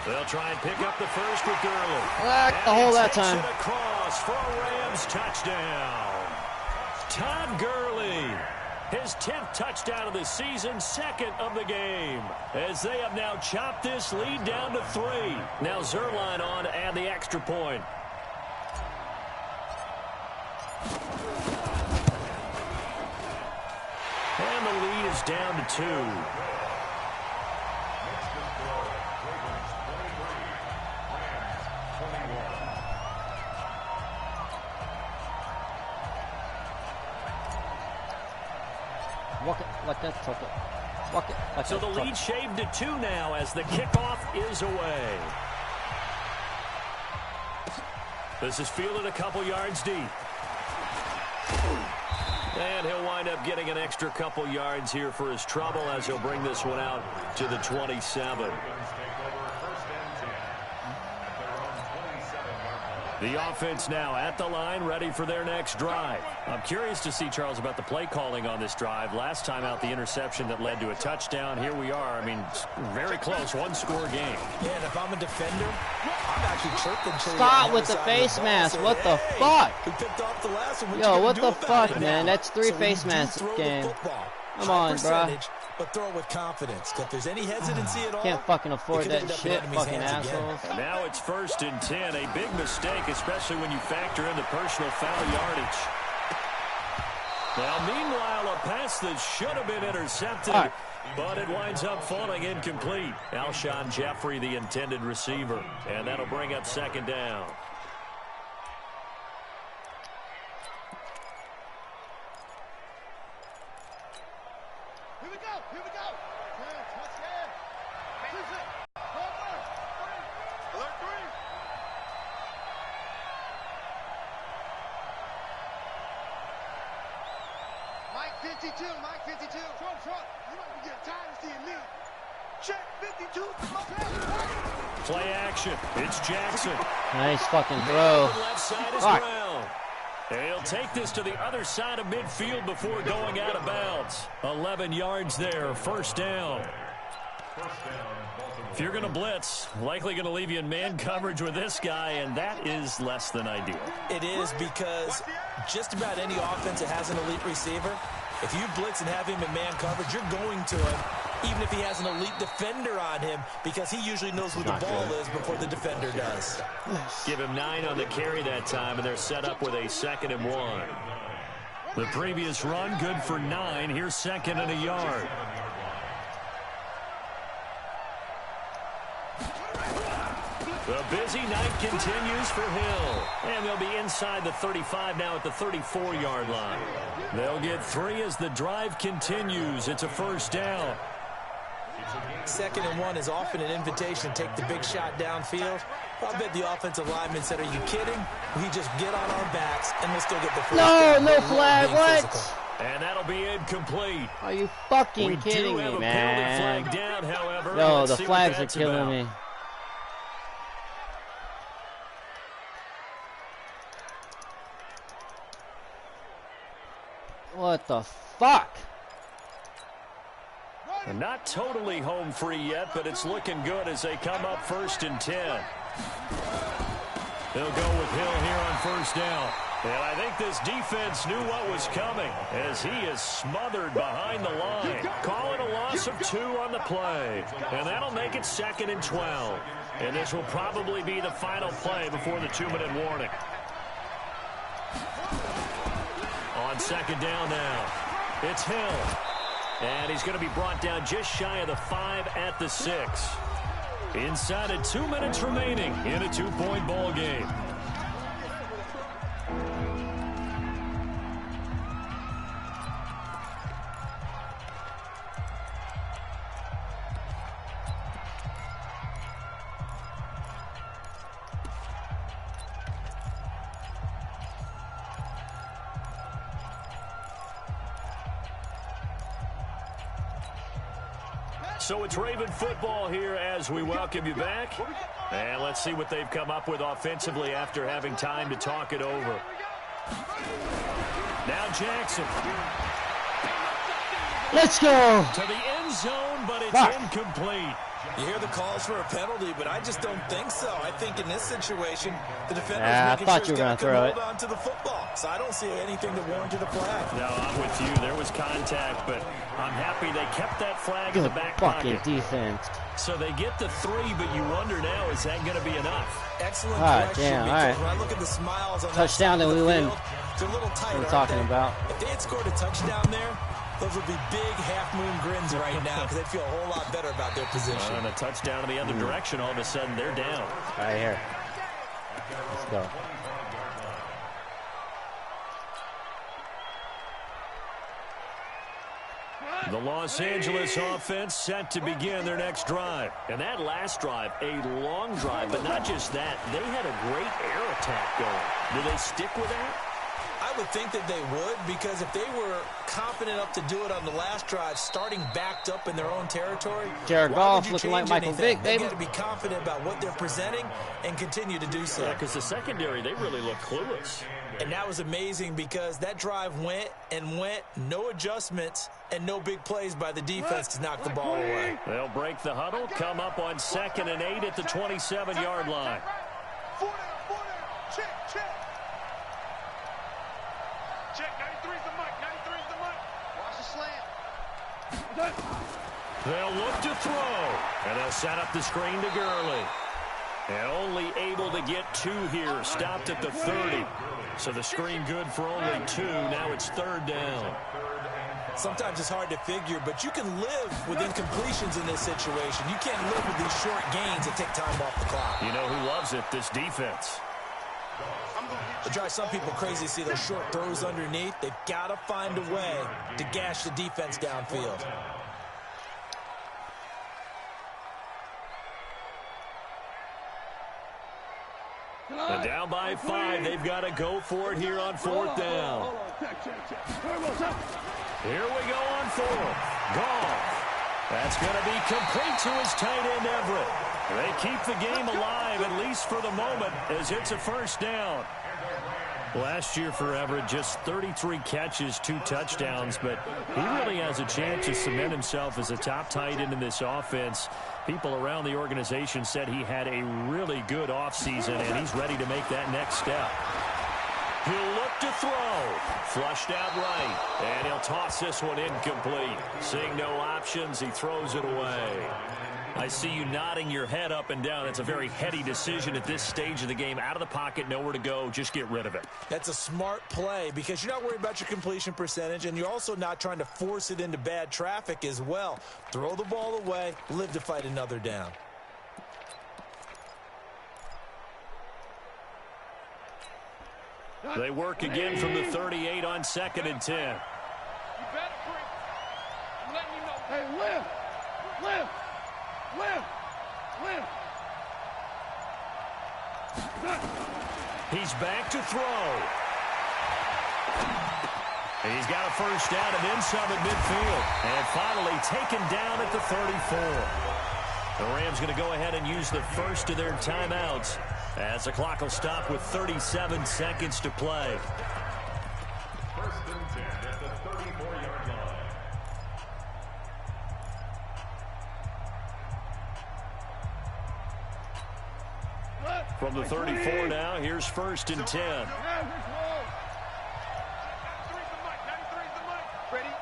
A: They'll try and pick up the first with Gurley.
B: Black the hole that
A: Takes
B: time.
A: it across for a Rams touchdown. Todd Gurley, his 10th touchdown of the season, 2nd of the game. As they have now chopped this lead down to 3. Now Zerline on to add the extra point. And the lead is down to 2.
B: Walk it like that, tuck it. Walk it like
A: So
B: that,
A: the
B: tuck
A: lead
B: it.
A: shaved to 2 now as the kickoff is away. This is fielded a couple yards deep. And he'll wind up getting an extra couple yards here for his trouble as he'll bring this one out to the 27. The offense now at the line, ready for their next drive. I'm curious to see, Charles, about the play calling on this drive. Last time out, the interception that led to a touchdown. Here we are. I mean, very close, 1-score game.
D: Yeah, and if I'm a defender, I'm actually chirping.
B: Stop with the face mask. What the fuck?
D: We picked off the last one.
B: Yo, what the fuck, man? That's 3 face masks game. Come on, bro.
D: But throw it with confidence. If there's any hesitancy at all,
B: Can't fucking afford
D: it could
B: that
D: end up in
B: shit,
D: enemy's
B: fucking
D: hands again.
B: assholes.
A: And now it's 1st and 10. A big mistake, especially when you factor in the personal foul yardage. Now, meanwhile, a pass that should have been intercepted, but it winds up falling incomplete. Alshon Jeffrey, the intended receiver, and that'll bring up 2nd down.
C: Here we go. Touchdown. Alert 3. Mike 52. Front. You might be getting tired of seeing me. Check 52.
A: Play action. It's Jackson.
B: Nice fucking throw.
A: Left side is
B: Fuck.
A: Brown. He'll take this to the other side of midfield before going out of bounds. 11 yards there, 1st down. If you're going to blitz, likely going to leave you in man coverage with this guy, and that is less than ideal.
D: It is, because just about any offense that has an elite receiver, if you blitz and have him in man coverage, you're going to him, even if he has an elite defender on him, because he usually knows who the ball is before the defender does.
A: Give him 9 on the carry that time, and they're set up with a 2nd and 1. The previous run, good for 9. Here's 2nd and a yard. The busy night continues for Hill. And they'll be inside the 35 now at the 34-yard line. They'll get 3 as the drive continues. It's a 1st down.
D: 2nd and 1 is often an invitation to take the big shot downfield. I bet the offensive lineman said, are you kidding? We just get on our backs and we'll still get the first down.
B: No flag, what?
D: Physical.
A: And that'll be incomplete.
B: Are you fucking kidding
A: We do have
B: me,
A: a
B: man?
A: penalty flag down, however.
B: Yo,
A: Let's
B: the
A: see what
B: flags are
A: that's
B: killing
A: about.
B: me. What the fuck?
A: And not totally home free yet, but it's looking good as they come up 1st and 10. They'll go with Hill here on 1st down. And I think this defense knew what was coming as he is smothered behind the line. Calling a loss of 2 on the play. And that'll make it 2nd and 12. And this will probably be the final play before the 2-minute warning. On 2nd down now, it's Hill. And he's going to be brought down just shy of the 5 at the 6. Inside of 2 minutes remaining in a 2-point ball game. So it's Raven football here as we welcome you back. And let's see what they've come up with offensively after having time to talk it over. Now Jackson.
B: Let's go.
A: To the end zone, but it's incomplete.
D: You hear the calls for a penalty, but I just don't think so. I think in this situation, the defender
B: I thought you were going to throw it.
D: Hold on to the football, so I don't see anything that warranted a flag.
A: No, I'm with you. There was contact, but I'm happy they kept that flag in the back
B: fucking
A: pocket.
B: Defense.
A: So they get the 3, but you wonder now, is that going to be enough?
D: Excellent question,
B: damn,
D: because
B: all right.
D: when I look at the smiles on
B: Touchdown,
D: that side
B: then
D: of
B: we
D: the
B: win.
D: field, they're a little tight,
B: What we're talking about.
D: If they had scored a touchdown there, those would be big half-moon grins right now because they'd feel a whole lot better about their position.
A: And a touchdown in the other direction, all of a sudden they're down.
B: Right here. Let's go.
A: The Los Angeles offense set to begin their next drive. And that last drive, a long drive, but not just that. They had a great air attack going. Do they stick with that?
D: I would think that they would, because if they were confident enough to do it on the last drive, starting backed up in their own territory,
B: Jared
D: why
B: Goff
D: would you
B: looking like
D: change
B: Michael
D: anything?
B: Vick,
D: They
B: baby.
D: got to be confident about what they're presenting and continue to do so.
A: Yeah, because the secondary, they really look clueless.
D: And that was amazing because that drive went and went, no adjustments, and no big plays by the defense to knock the ball away.
A: They'll break the huddle, come up on 2nd and 8 at the 27-yard line.
C: Check. Check, 93's the mic, 93's the mic. Watch the slant.
A: They'll look to throw, and they'll set up the screen to Gurley. And only able to get 2 here, stopped at the 30. So the screen good for only 2. Now it's 3rd down.
D: Sometimes it's hard to figure, but you can live with incompletions in this situation. You can't live with these short gains that take time off the clock.
A: You know who loves it? This defense.
D: It drives some people crazy to see those short throws underneath. They've got to find a way to gash the defense downfield.
A: And down by 5, they've got to go for it here on 4th down. Here we go on 4th. Goff. That's going to be complete to his tight end, Everett. They keep the game alive, at least for the moment, as it's a 1st down. Last year for Everett, just 33 catches, 2 touchdowns, but he really has a chance to cement himself as a top tight end in this offense. People around the organization said he had a really good offseason, and he's ready to make that next step. He'll look to throw. Flushed out right, and he'll toss this one incomplete. Seeing no options, he throws it away. I see you nodding your head up and down. That's a very heady decision at this stage of the game. Out of the pocket, nowhere to go. Just get rid of it.
D: That's a smart play because you're not worried about your completion percentage, and you're also not trying to force it into bad traffic as well. Throw the ball away, live to fight another down.
A: They work again from the 38 on 2nd and 10.
C: You better bring. I'm letting you know.
F: Hey, lift.
A: He's back to throw. And he's got a 1st down and then some at midfield. And finally taken down at the 34. The Rams going to go ahead and use the first of their timeouts as the clock will stop with 37 seconds to play.
E: 1st and 10 at the
A: From the 34 now, here's 1st and 10.
C: Average roll. 93's the mic. 93's the mic. Ready?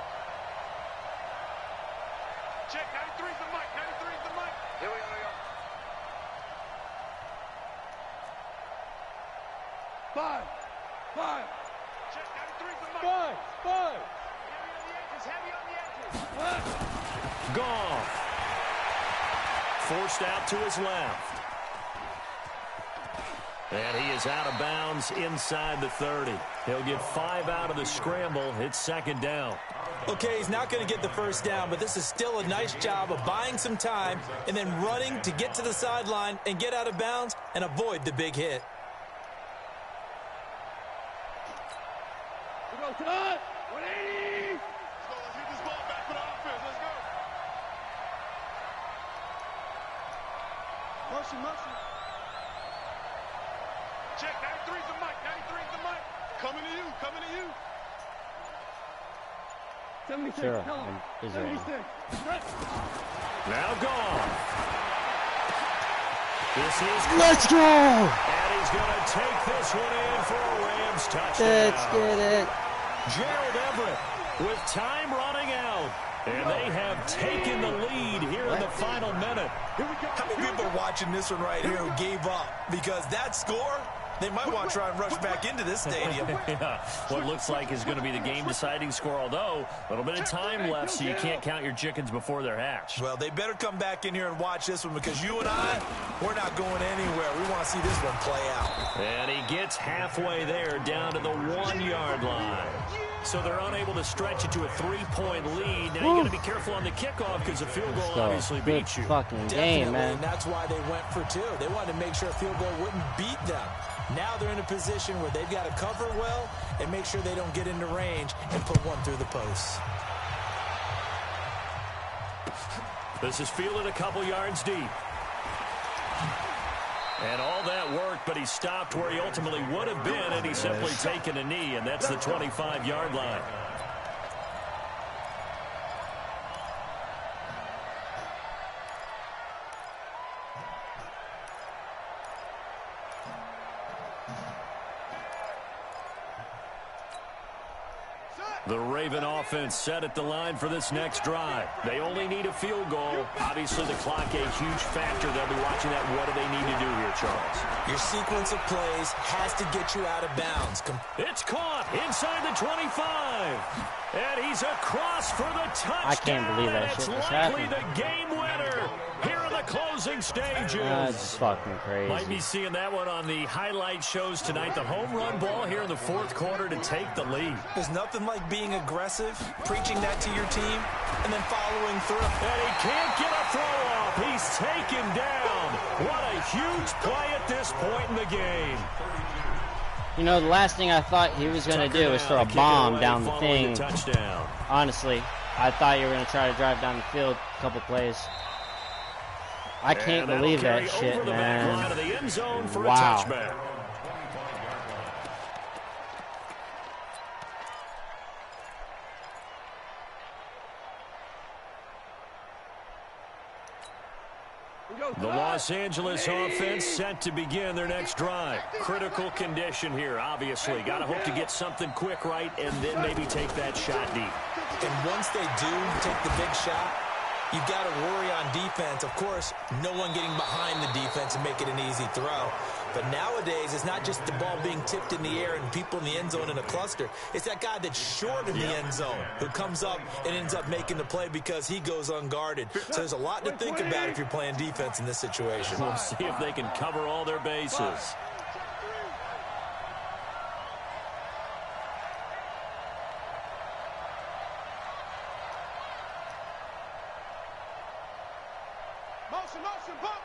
C: Check. 93's the mic. 93's the mic. Here we go.
F: 5.
C: Check. 93's the mic.
F: 5.
C: Heavy on the edges.
A: Gone. Forced out to his left. And he is out of bounds inside the 30. He'll get 5 out of the scramble. It's 2nd down.
D: Okay, he's not going to get the 1st down, but this is still a nice job of buying some time and then running to get to the sideline and get out of bounds and avoid the big hit.
F: We go, Todd. 180.
C: Let's get this ball back for the offense. Let's go. Motion. Check. 93's the mic. 93's the mic. Coming to you.
F: 76.
B: Sure,
F: Tell him.
B: I'm Israeli.
F: 76.
A: Now gone. This is
B: Let's go!
A: And he's going to take this one in for a Rams touchdown.
B: Let's get it.
A: Gerald Everett with time running out. And they have taken the lead here in the final minute.
D: How many people are watching this one right here who gave up? Because that score, they might want to try and rush back into this stadium.
A: Yeah, what looks like is going to be the game-deciding score, although a little bit of time left, so you can't count your chickens before they're hatched.
D: Well, they better come back in here and watch this one because you and I, we're not going anywhere. We want to see this one play out.
A: And he gets halfway there down to the 1-yard line. So they're unable to stretch it to a 3-point lead. Now you got to be careful on the kickoff because the field goal obviously beats you.
B: Fucking
D: Definitely,
B: game, man.
D: and that's why they went for 2. They wanted to make sure a field goal wouldn't beat them. Now they're in a position where they've got to cover well and make sure they don't get into range and put one through the posts.
A: This is fielded a couple yards deep. And all that worked, but he stopped where he ultimately would have been, and he's simply taken a knee, and that's the 25-yard line. The Raven offense set at the line for this next drive. They only need a field goal. Obviously, the clock a huge factor. They'll be watching that. What do they need to do here, Charles?
D: Your sequence of plays has to get you out of bounds.
A: It's caught inside the 25. And he's across for the touchdown.
B: I can't believe that
A: and
B: shit was
A: it's likely
B: happening.
A: the game winner here in the closing stages.
B: That's fucking crazy.
A: Might be seeing that one on the highlight shows tonight. The home run ball here in the 4th quarter to take the lead.
D: There's nothing like being aggressive, preaching that to your team, and then following through.
A: And he can't get a throw off. He's taken down. What a huge play at this point in the game.
B: You know, the last thing I thought he was going to do was throw a bomb down the thing.
A: Touchdown.
B: Honestly, I thought you were going to try to drive down the field a couple plays. I can't believe that shit, man.
A: Of the end zone for
B: wow.
A: A touchback. The Los Angeles offense set to begin their next drive. Critical condition here, obviously. Got to hope to get something quick right and then maybe take that shot deep.
D: And once they do take the big shot, you've got to worry on defense. Of course, no one getting behind the defense and make it an easy throw. But nowadays, it's not just the ball being tipped in the air and people in the end zone in a cluster. It's that guy that's short in the end zone who comes up and ends up making the play because he goes unguarded. So there's a lot to think about if you're playing defense in this situation.
A: We'll see if they can cover all their bases.
C: Motion, bump.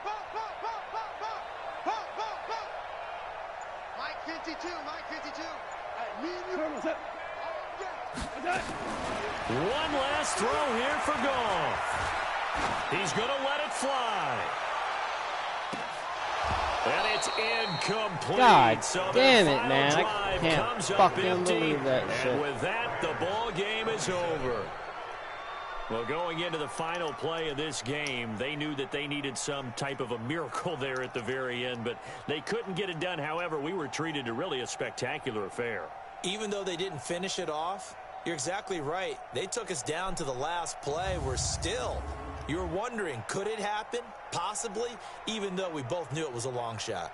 C: Mike 52.
A: One last throw here for Goff. He's going to let it fly. And it's incomplete.
B: God
A: so
B: damn it, man. I can't fucking
A: empty,
B: believe that shit.
A: And with that, the ball game is over. Well, going into the final play of this game, they knew that they needed some type of a miracle there at the very end, but they couldn't get it done. However, we were treated to really a spectacular affair.
D: Even though they didn't finish it off, you're exactly right. They took us down to the last play. We're still, you're wondering, could it happen? Possibly, even though we both knew it was a long shot.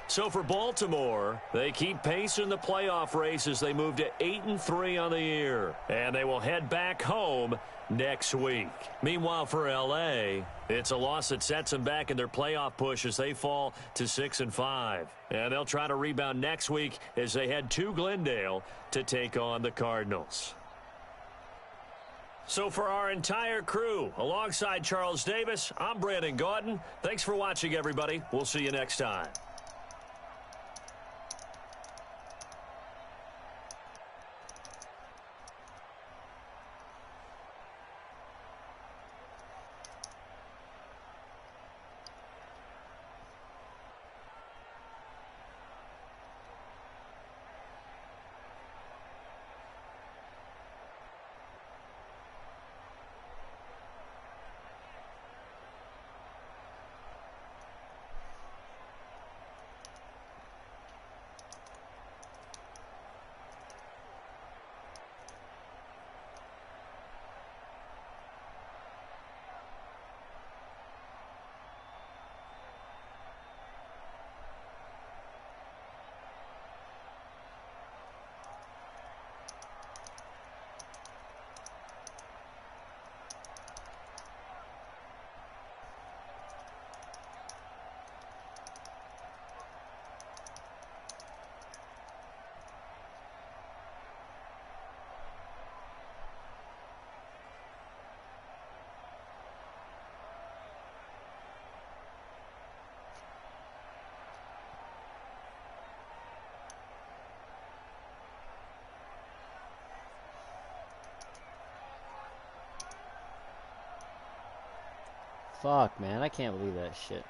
A: So for Baltimore, they keep pace in the playoff race as they move to 8-3 on the year. And they will head back home next week. Meanwhile, for L.A., it's a loss that sets them back in their playoff push as they fall to 6-5. And they'll try to rebound next week as they head to Glendale to take on the Cardinals. So for our entire crew, alongside Charles Davis, I'm Brandon Gaudin. Thanks for watching, everybody. We'll see you next time.
B: Fuck, man. I can't believe that shit.